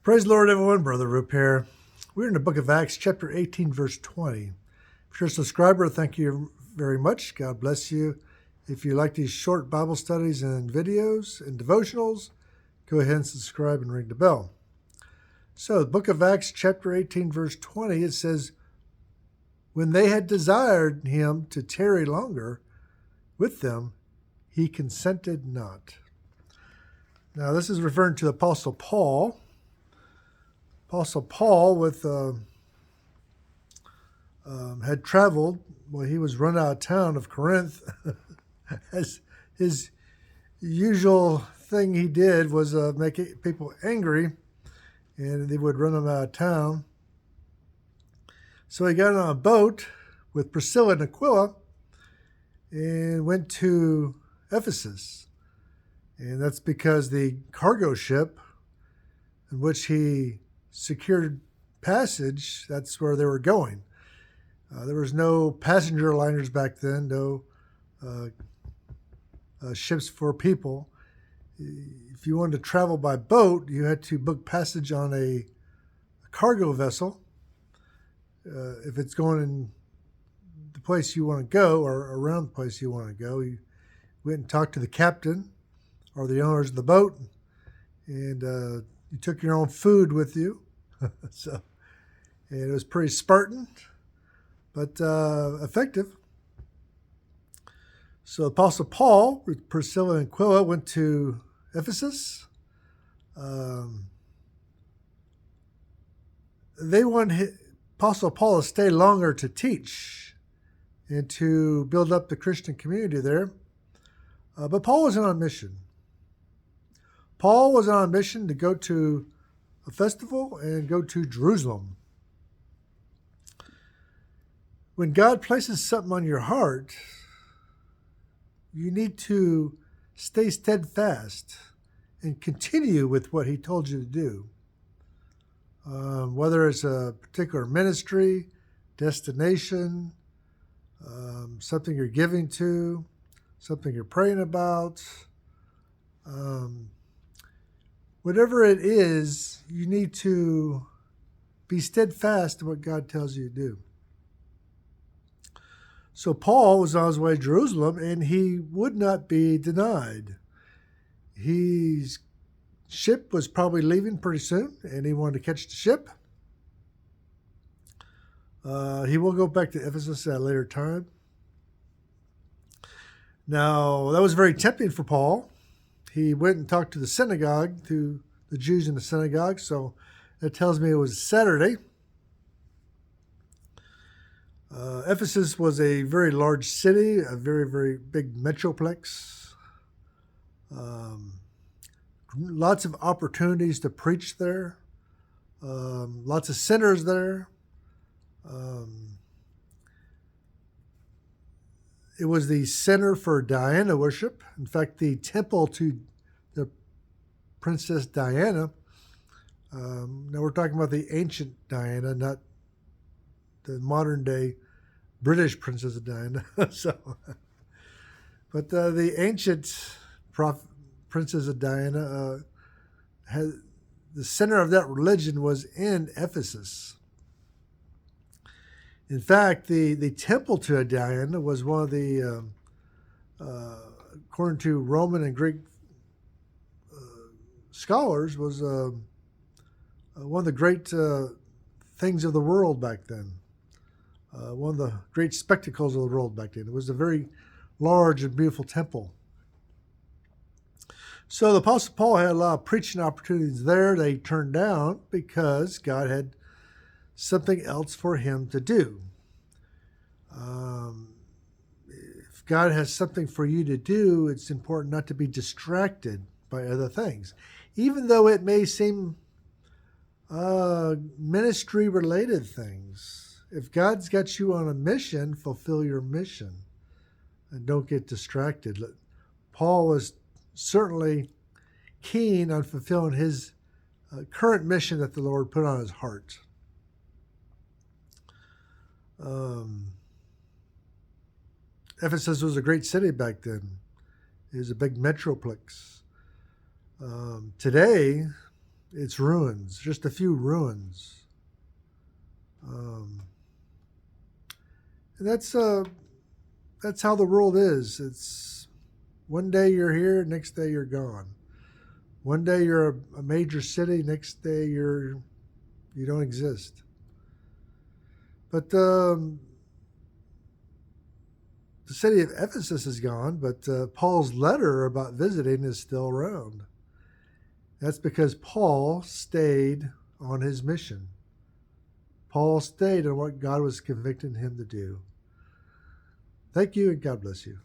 Praise the Lord, everyone. Brother Roop here. We're in the book of Acts, chapter 18, verse 20. If you're a subscriber, thank you very much. God bless you. If you like these short Bible studies and videos and devotionals, go ahead and subscribe and ring the bell. So, the book of Acts, chapter 18, verse 20, it says, "When they had desired him to tarry longer with them, he consented not." Now, this is referring to the Apostle Paul. Apostle Paul had traveled. Well, he was run out of town of Corinth. As his usual thing he did was make people angry, and they would run him out of town. So he got on a boat with Priscilla and Aquila and went to Ephesus. And that's because the cargo ship in which he secured passage, that's where they were going. There was no passenger liners back then, no ships for people. If you wanted to travel by boat, you had to book passage on a cargo vessel. If it's going in the place you want to go or around the place you want to go, you went and talked to the captain or the owners of the boat, and you took your own food with you. And it was pretty Spartan, but effective. So Apostle Paul with Priscilla and Aquila went to Ephesus. They wanted Apostle Paul to stay longer to teach and to build up the Christian community there. But Paul wasn't on mission. Paul was on a mission to go to a festival and go to Jerusalem. When God places something on your heart, you need to stay steadfast and continue with what he told you to do. Whether it's a particular ministry, destination, something you're giving to, something you're praying about, whatever it is, you need to be steadfast in what God tells you to do. So Paul was on his way to Jerusalem, and he would not be denied. His ship was probably leaving pretty soon, and he wanted to catch the ship. He will go back to Ephesus at a later time. Now, that was very tempting for Paul. He went and talked to the synagogue, to the Jews in the synagogue, so that tells me it was Saturday. Ephesus was a very large city, a very, very big metroplex. Lots of opportunities to preach there. Lots of sinners there. It was the center for Diana worship. In fact, the temple to the Princess Diana. Now we're talking about the ancient Diana, not the modern day British Princess Diana. But the ancient Princess Diana had the center of that religion was in Ephesus. In fact, the temple to Diana was one of the, according to Roman and Greek scholars, was one of the great things of the world back then. One of the great spectacles of the world back then. It was a very large and beautiful temple. So the Apostle Paul had a lot of preaching opportunities there that he turned down because God had something else for him to do. If God has something for you to do, it's important not to be distracted by other things, even though it may seem ministry-related things. If God's got you on a mission, fulfill your mission and don't get distracted. Paul was certainly keen on fulfilling his current mission that the Lord put on his heart. Ephesus was a great city back then. It was a big metroplex. Today, It's ruins, just a few ruins. Um, and that's how the world is. It's one day you're here, next day you're gone. One day you're a major city, next day you don't exist. But the city of Ephesus is gone, but Paul's letter about visiting is still around. That's because Paul stayed on his mission. Paul stayed on what God was convicting him to do. Thank you, and God bless you.